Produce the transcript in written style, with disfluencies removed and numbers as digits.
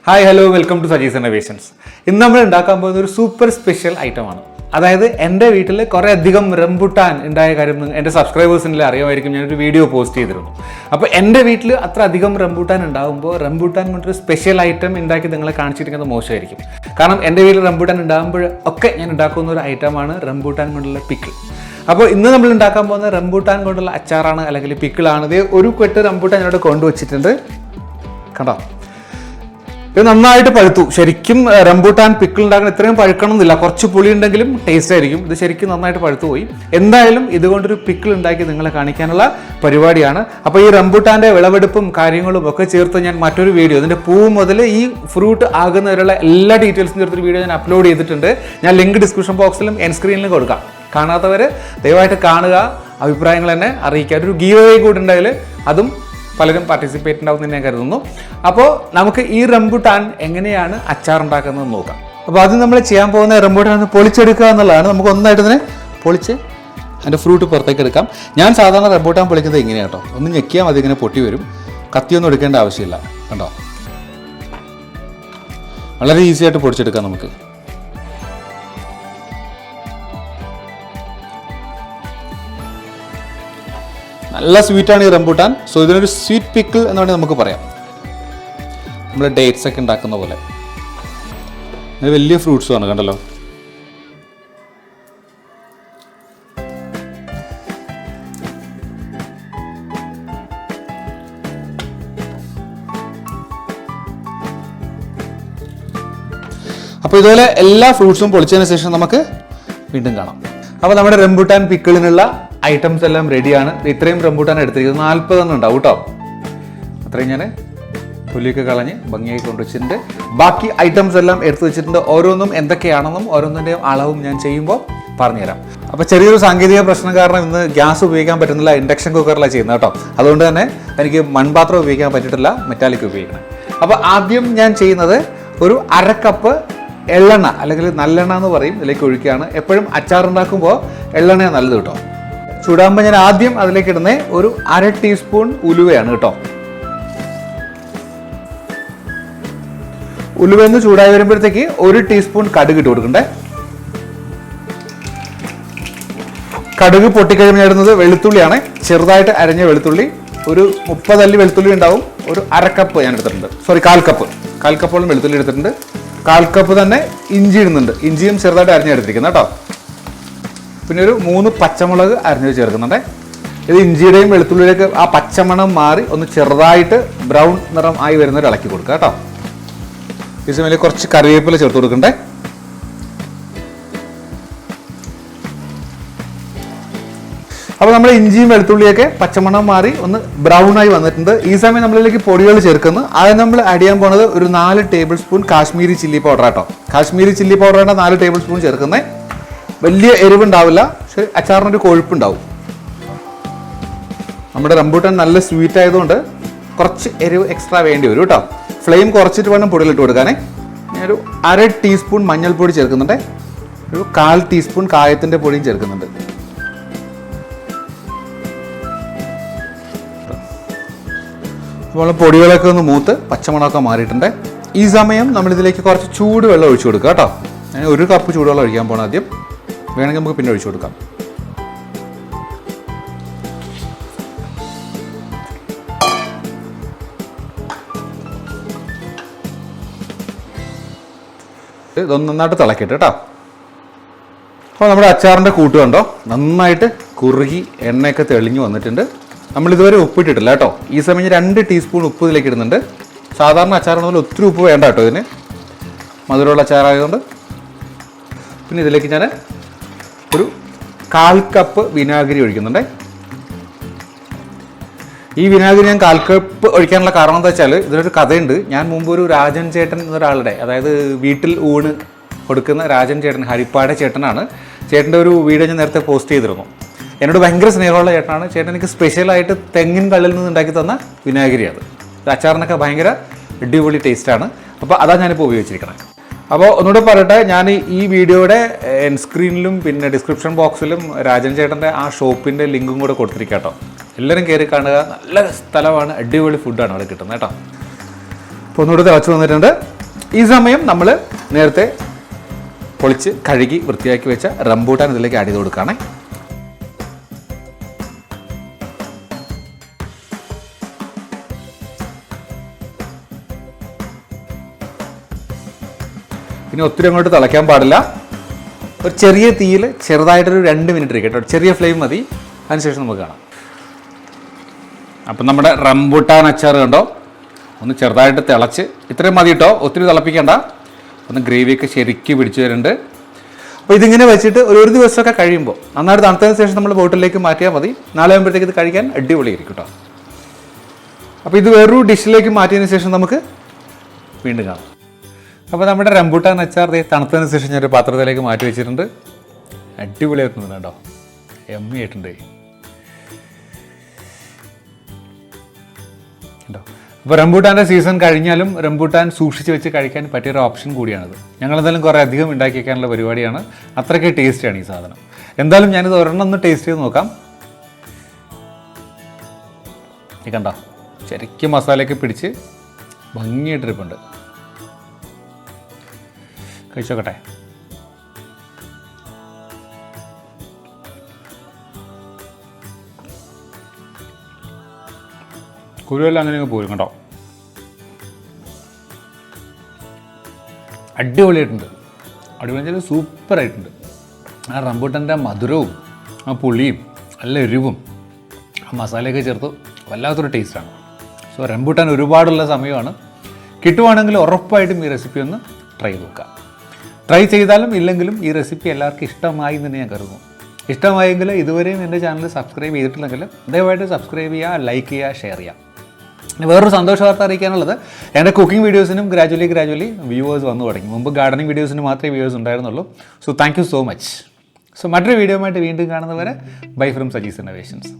Hi, hello, welcome to Saji's Innovations. ഇന്ന് നമ്മൾ ഉണ്ടാക്കാൻ പോകുന്ന ഒരു സൂപ്പർ സ്പെഷ്യൽ ഐറ്റമാണ്. അതായത് എൻ്റെ വീട്ടിൽ കുറേ അധികം റംബുട്ടാൻ ഉണ്ടായ കാര്യം എൻ്റെ സബ്സ്ക്രൈബേഴ്സിനെല്ലാം അറിയുമായിരിക്കും. ഞാനൊരു വീഡിയോ പോസ്റ്റ് ചെയ്തിരുന്നു. അപ്പോൾ എൻ്റെ വീട്ടിൽ അത്ര അധികം റംബുട്ടാൻ ഉണ്ടാകുമ്പോൾ റംബുട്ടാൻ കൊണ്ടൊരു സ്പെഷ്യൽ ഐറ്റം ഉണ്ടാക്കി നിങ്ങളെ കാണിച്ചിരിക്കുന്നത് മോശമായിരിക്കും. കാരണം എൻ്റെ വീട്ടിൽ റംബുട്ടാൻ ഉണ്ടാകുമ്പോൾ ഒക്കെ ഞാൻ ഉണ്ടാക്കുന്ന ഒരു ഐറ്റമാണ് റംബുട്ടാൻ കൊണ്ടുള്ള പിക്കിൾ. അപ്പോൾ ഇന്ന് നമ്മൾ ഉണ്ടാക്കാൻ പോകുന്ന റംബുട്ടാൻ കൊണ്ടുള്ള അച്ചാറാണ്, അല്ലെങ്കിൽ പിക്കിളാണ്. ഇത് ഒരു കെട്ട് റംബുട്ടാൻ ഞാനിവിടെ കൊണ്ടുവച്ചിട്ടുണ്ട്, കണ്ടോ. ഇത് നന്നായിട്ട് പഴുത്തു. ശരിക്കും റംബുട്ടാൻ പിക്കിൾ ഉണ്ടാക്കാൻ ഇത്രയും പഴുക്കണമെന്നില്ല, കുറച്ച് പുളി ഉണ്ടെങ്കിലും ടേസ്റ്റ് ആയിരിക്കും. ഇത് ശരിക്കും നന്നായിട്ട് പഴുത്തു പോയി. എന്തായാലും ഇതുകൊണ്ടൊരു പിക്കിൾ ഉണ്ടാക്കി നിങ്ങളെ കാണിക്കാനുള്ള പരിപാടിയാണ്. അപ്പോൾ ഈ റംബുട്ടാൻ്റെ വിളവെടുപ്പും കാര്യങ്ങളും ഒക്കെ ചേർത്ത് ഞാൻ മറ്റൊരു വീഡിയോ, ഇതിൻ്റെ പൂ മുതൽ ഈ ഫ്രൂട്ട് ആകുന്നവരുള്ള എല്ലാ ഡീറ്റെയിൽസും ചേർത്തൊരു വീഡിയോ ഞാൻ അപ്ലോഡ് ചെയ്തിട്ടുണ്ട്. ഞാൻ ലിങ്ക് ഡിസ്ക്രിപ്ഷൻ ബോക്സിലും എൻ സ്ക്രീനിലും കൊടുക്കാം. കാണാത്തവർ ദയവായിട്ട് കാണുക, അഭിപ്രായങ്ങൾ തന്നെ അറിയിക്കുക. ഒരു ഗീവ് അവേ കൂടി ഉണ്ടായാൽ അതും പലരും പാർട്ടിസിപ്പേറ്റ് ഉണ്ടാവും എന്ന് ഞാൻ കരുതുന്നു. അപ്പോൾ നമുക്ക് ഈ റംബുട്ടാൻ എങ്ങനെയാണ് അച്ചാർ ഉണ്ടാക്കുന്നത് നോക്കാം. അപ്പോൾ അത് നമ്മൾ ചെയ്യാൻ പോകുന്ന റംബുട്ടാൻ ഒന്ന് പൊളിച്ചെടുക്കുക എന്നുള്ളതാണ്. നമുക്ക് ഒന്നായിട്ട് തന്നെ പൊളിച്ച് അതിൻ്റെ ഫ്രൂട്ട് പുറത്തേക്ക് എടുക്കാം. ഞാൻ സാധാരണ റംബുട്ടാൻ പൊളിക്കുന്നത് ഇങ്ങനെയാണ് കേട്ടോ. ഒന്ന് ഞെക്കിയാൽ മതി, ഇങ്ങനെ പൊട്ടി വരും. കത്തിയൊന്നും എടുക്കേണ്ട ആവശ്യമില്ല, കണ്ടോ. വളരെ ഈസി ആയിട്ട് പൊടിച്ചെടുക്കാം നമുക്ക്. നല്ല സ്വീറ്റാണ് ഈ റംബുട്ടാൻ. സോ ഇതിനൊരു സ്വീറ്റ് പിക്കിൾ എന്ന് വേണമെങ്കിൽ നമുക്ക് പറയാം. നമ്മൾ ഡേറ്റ്സ് ഒക്കെ ഉണ്ടാക്കുന്ന പോലെ. ഇത് വലിയ ഫ്രൂട്ട്സുമാണ്, കണ്ടല്ലോ. അപ്പോൾ ഇതുപോലെ എല്ലാ ഫ്രൂട്ട്സും പൊളിച്ചതിന് ശേഷം നമുക്ക് വീണ്ടും കാണാം. അപ്പോൾ നമ്മുടെ റംബുട്ടാൻ പിക്കിളിനുള്ള ഐറ്റംസ് എല്ലാം റെഡിയാണ്. ഇത്രയും റംബുട്ടാൻ എടുത്തിരിക്കുന്നത് 40 ഉണ്ടാവും കേട്ടോ. അത്രയും ഞാൻ തൊലിയൊക്കെ കളഞ്ഞ് ഭംഗിയായി കൊണ്ടുവച്ചിട്ടുണ്ട്. ബാക്കി ഐറ്റംസ് എല്ലാം എടുത്തു വെച്ചിട്ടുണ്ട്. ഓരോന്നും എന്തൊക്കെയാണെന്നും ഓരോന്നിൻ്റെയും അളവും ഞാൻ ചെയ്യുമ്പോൾ പറഞ്ഞുതരാം. അപ്പോൾ ചെറിയൊരു സാങ്കേതിക പ്രശ്നം കാരണം ഇന്ന് ഗ്യാസ് ഉപയോഗിക്കാൻ പറ്റുന്നില്ല, ഇൻഡക്ഷൻ കുക്കറിലാണ് ചെയ്യുന്നത് കേട്ടോ. അതുകൊണ്ട് തന്നെ എനിക്ക് മൺപാത്രം ഉപയോഗിക്കാൻ പറ്റിയിട്ടില്ല, മെറ്റാലിക് ഉപയോഗിക്കണം. അപ്പോൾ ആദ്യം ഞാൻ ചെയ്യുന്നത് ഒരു 1/2 കപ്പ് എള്ളെണ്ണ, അല്ലെങ്കിൽ നല്ലെണ്ണ എന്ന് പറയും, ഇതിലേക്ക് ഒഴിക്കുകയാണ്. എപ്പോഴും അച്ചാർ ഉണ്ടാക്കുമ്പോൾ എള്ളെണ്ണയാണ് നല്ലത് കേട്ടോ. ചൂടാകുമ്പോൾ ഞാൻ ആദ്യം അതിലേക്ക് ഇടുന്നത് ഒരു 1/2 ടീസ്പൂൺ ഉലുവയാണ് കേട്ടോ. ഉലുവന്ന് ചൂടായി വരുമ്പോഴത്തേക്ക് 1 ടീസ്പൂൺ കടുക് ഇട്ട് കൊടുക്കണ്ടേ. കടുക് പൊട്ടിക്കഴിഞ്ഞ് ഇടുന്നത് വെളുത്തുള്ളിയാണ്, ചെറുതായിട്ട് അരഞ്ഞ വെളുത്തുള്ളി. ഒരു 30 അല്ലി വെളുത്തുള്ളി ഉണ്ടാവും. ഒരു 1/2 കപ്പ് ഞാൻ എടുത്തിട്ടുണ്ട്, സോറി 1/4 കപ്പോളം വെളുത്തുള്ളി എടുത്തിട്ടുണ്ട്. 1/4 കപ്പ് തന്നെ ഇഞ്ചി ഇടുന്നുണ്ട്. ഇഞ്ചിയും ചെറുതായിട്ട് അരിഞ്ഞെടുത്തിരിക്കുന്നത് കേട്ടോ. പിന്നെ ഒരു 3 പച്ചമുളക് അരിഞ്ഞ് ചേർക്കുന്നുണ്ട്. ഇത് ഇഞ്ചിയുടെയും വെളുത്തുള്ളിയിലേക്ക് ആ പച്ചമണം മാറി ഒന്ന് ചെറുതായിട്ട് ബ്രൗൺ നിറം ആയി വരുന്നവർ ഇളക്കി കൊടുക്കുക കേട്ടോ. ഈ സമയത്ത് കുറച്ച് കറിവേപ്പില ചേർത്ത് കൊടുക്കണ്ടേ. അപ്പോൾ നമ്മൾ ഇഞ്ചിയും വെളുത്തുള്ളിയൊക്കെ പച്ചമണം മാറി ഒന്ന് ബ്രൗൺ ആയി വന്നിട്ടുണ്ട്. ഈ സമയം നമ്മളിലേക്ക് പൊടികൾ ചേർക്കുന്നു. ആദ്യം നമ്മൾ ആഡ് ചെയ്യാൻ പോകുന്നത് ഒരു 4 table spoon Kashmiri chilli powder കേട്ടോ. കാശ്മീരി ചില്ലി പൗഡറാണ് 4 ടേബിൾ സ്പൂൺ ചേർക്കുന്നത്. വലിയ എരിവുണ്ടാവില്ല, പക്ഷെ അച്ചാറിനൊരു കൊഴുപ്പുണ്ടാവും. നമ്മുടെ റംബുട്ടാൻ നല്ല സ്വീറ്റ് ആയതുകൊണ്ട് കുറച്ച് എരിവ് എക്സ്ട്രാ വേണ്ടി വരും കേട്ടോ. ഫ്ലെയിം കുറച്ചിട്ട് വേണം പൊടിയിലിട്ട് കൊടുക്കാനേ. ഞാനൊരു 1/2 ടീസ്പൂൺ മഞ്ഞൾപ്പൊടി ചേർക്കുന്നുണ്ട്. ഒരു 1/4 ടീസ്പൂൺ കായത്തിൻ്റെ പൊടിയും ചേർക്കുന്നുണ്ട്. അപ്പോൾ പൊടികളൊക്കെ ഒന്ന് മൂത്ത് പച്ചമണമൊക്കെ മാറിയിട്ടുണ്ട്. ഈ സമയം നമ്മളിതിലേക്ക് കുറച്ച് ചൂടുവെള്ളം ഒഴിച്ചു കൊടുക്കുക കേട്ടോ. ഞാൻ 1 കപ്പ് ചൂടുവെള്ളം ഒഴിക്കാൻ പോകണം ആദ്യം. വേണമെങ്കിൽ നമുക്ക് പിന്നെ ഒഴിച്ചു കൊടുക്കാം. ഇതൊന്ന് നന്നായിട്ട് തിളക്കിയിട്ട് കേട്ടോ. അപ്പോൾ നമ്മുടെ അച്ചാറിൻ്റെ കൂട്ട് കണ്ടോ, നന്നായിട്ട് കുറുകി എണ്ണയൊക്കെ തെളിഞ്ഞു വന്നിട്ടുണ്ട്. നമ്മളിതുവരെ ഉപ്പിട്ടിട്ടില്ല കേട്ടോ. ഈ സമയം 2 ടീസ്പൂൺ ഉപ്പ് ഇതിലേക്ക് ഇടുന്നുണ്ട്. സാധാരണ അച്ചാറാണെന്നുണ്ടെങ്കിൽ ഒത്തിരി ഉപ്പ് വേണ്ട കേട്ടോ ഇതിന്, മധുരമുള്ള അച്ചാറായതുകൊണ്ട്. പിന്നെ ഇതിലേക്ക് ഞാൻ ഒരു 1/4 കപ്പ് വിനാഗിരി ഒഴിക്കുന്നുണ്ട്. ഈ വിനാഗിരി ഞാൻ 1/4 കപ്പ് ഒഴിക്കാനുള്ള കാരണം എന്താ വെച്ചാൽ ഇതിലൊരു കഥയുണ്ട്. ഞാൻ മുമ്പ് ഒരു രാജൻ ചേട്ടൻ എന്നൊരാളുടെ, അതായത് വീട്ടിൽ ഊണ് കൊടുക്കുന്ന രാജൻ ചേട്ടൻ, ഹരിപ്പാട് ചേട്ടനാണ്. ചേട്ടൻ്റെ ഒരു വീഡിയോ ഞാൻ നേരത്തെ പോസ്റ്റ് ചെയ്തിരുന്നു. എന്നോട് ഭയങ്കര സ്നേഹമുള്ള ചേട്ടനാണ്. ചേട്ടൻ എനിക്ക് സ്പെഷ്യലായിട്ട് തെങ്ങിൻ കള്ളിൽ നിന്ന് ഉണ്ടാക്കി തന്ന വിനാഗിരിയാണ്. അച്ചാറിനൊക്കെ ഭയങ്കര അടിപൊളി ടേസ്റ്റാണ്. അപ്പോൾ അതാണ് ഞാനിപ്പോൾ ഉപയോഗിച്ചിരിക്കുന്നത്. അപ്പോൾ ഒന്നുകൂടെ പറയട്ടെ, ഞാൻ ഈ വീഡിയോയുടെ എൻ സ്ക്രീനിലും പിന്നെ ഡിസ്ക്രിപ്ഷൻ ബോക്സിലും രാജൻ ചേട്ടൻ്റെ ആ ഷോപ്പിൻ്റെ ലിങ്കും കൂടെ കൊടുത്തിരിക്കാം കേട്ടോ. എല്ലാവരും കയറി കാണുക. നല്ല സ്ഥലമാണ്, അടിപൊളി ഫുഡാണ് അവിടെ കിട്ടുന്നത് കേട്ടോ. അപ്പോൾ ഒന്നുകൂടെ തിളച്ച് വന്നിട്ടുണ്ട്. ഈ സമയം നമ്മൾ നേരത്തെ പൊളിച്ച് കഴുകി വൃത്തിയാക്കി വെച്ച റംബൂട്ടാൻ ഇതിലേക്ക് ആഡ് ചെയ്ത് കൊടുക്കുകയാണേ. ഇനി ഒത്തിരി അങ്ങോട്ട് തിളയ്ക്കാൻ പാടില്ല. ഒരു ചെറിയ തീയിൽ ചെറുതായിട്ടൊരു 2 മിനിറ്റ് ഇരിക്കും കേട്ടോ, ചെറിയ ഫ്ലെയിം മതി. അതിനുശേഷം നമുക്ക് കാണാം. അപ്പം നമ്മുടെ റംബൂട്ടാൻ അച്ചാർ കണ്ടോ, ഒന്ന് ചെറുതായിട്ട് തിളച്ച്, ഇത്രയും മതി കേട്ടോ, ഒത്തിരി തിളപ്പിക്കേണ്ട. ഒന്ന് ഗ്രേവിയൊക്കെ ശരിക്കും പിടിച്ചു വരുന്നുണ്ട്. അപ്പോൾ ഇതിങ്ങനെ വെച്ചിട്ട് ഒരു ദിവസമൊക്കെ കഴിയുമ്പോൾ നന്നായിട്ട് തണുത്തതിന് ശേഷം നമ്മൾ ബോട്ടിലേക്ക് മാറ്റിയാൽ മതി. നാളെ ആകുമ്പോഴത്തേക്ക് ഇത് കഴിക്കാൻ അടിപൊളിയായിരിക്കും കേട്ടോ. അപ്പോൾ ഇത് വേറൊരു ഡിഷിലേക്ക് മാറ്റിയതിന് ശേഷം നമുക്ക് വീണ്ടും കാണാം. അപ്പോൾ നമ്മുടെ റംബൂട്ടാൻ അച്ചാർ തണുത്തതിന് ശേഷം ഞാനൊരു പാത്രത്തിലേക്ക് മാറ്റി വെച്ചിട്ടുണ്ട്. അടിപൊളിയായിട്ടുണ്ട് കേട്ടോ, എമ്മി ആയിട്ടുണ്ട് കേട്ടോ. അപ്പോൾ റംബൂട്ടാൻ്റെ സീസൺ കഴിഞ്ഞാലും റംബൂട്ടാൻ സൂക്ഷിച്ച് വെച്ച് കഴിക്കാൻ പറ്റിയൊരു ഓപ്ഷൻ കൂടിയാണിത്. ഞങ്ങളെന്തായാലും കുറേ അധികം ഉണ്ടാക്കി വയ്ക്കാനുള്ള പരിപാടിയാണ്. അത്രയ്ക്ക് ടേസ്റ്റിയാണ് ഈ സാധനം. എന്തായാലും ഞാനിത് ഒരെണ്ണം ഒന്ന് ടേസ്റ്റ് ചെയ്ത് നോക്കാം. ഈ കണ്ടോ, ശരിക്കും മസാലയൊക്കെ പിടിച്ച് ഭംഗിയായിട്ടിരിപ്പുണ്ട്. കഴിച്ചോക്കട്ടെ. കുരുവെല്ലാം അങ്ങനെ പോരും കേട്ടോ. അടിപൊളിയായിട്ടുണ്ട്. അടിപൊളി സൂപ്പറായിട്ടുണ്ട്. ആ റംബൂട്ടാൻ്റെ മധുരവും ആ പുളിയും നല്ല എരിവും ആ മസാലയൊക്കെ ചേർത്ത് വല്ലാത്തൊരു ടേസ്റ്റാണ്. സോ റംബൂട്ടാൻ ഒരുപാടുള്ള സമയമാണ്. കിട്ടുവാണെങ്കിൽ ഉറപ്പായിട്ടും ഈ റെസിപ്പി ഒന്ന് ട്രൈ ചെയ്ത് നോക്കാം. ട്രൈ ചെയ്താലും ഇല്ലെങ്കിലും ഈ റെസിപ്പി എല്ലാവർക്കും ഇഷ്ടമായി എന്ന് തന്നെ ഞാൻ കരുതുന്നു. ഇഷ്ടമായെങ്കിൽ ഇതുവരെയും എൻ്റെ ചാനൽ സബ്സ്ക്രൈബ് ചെയ്തിട്ടില്ലെങ്കിൽ ദയവായിട്ട് സബ്സ്ക്രൈബ് ചെയ്യുക, ലൈക്ക് ചെയ്യുക, ഷെയർ ചെയ്യുക. വേറൊരു സന്തോഷ വാർത്ത അറിയിക്കാനുള്ളത്, എൻ്റെ കുക്കിംഗ് വീഡിയോസിനും ഗ്രാജുവലി വ്യൂവേഴ്സ് വന്നു തുടങ്ങി. മുമ്പ് ഗാർഡനിങ് വീഡിയോസിന് മാത്രമേ വ്യൂവേഴ്സ് ഉണ്ടായിരുന്നുള്ളൂ. So thank you so much. So മറ്റൊരു വീഡിയോ ആയിട്ട് വീണ്ടും കാണുന്നവരെ ബൈ ഫ്രം സജീസ് ഇന്നോവേഷൻസ്.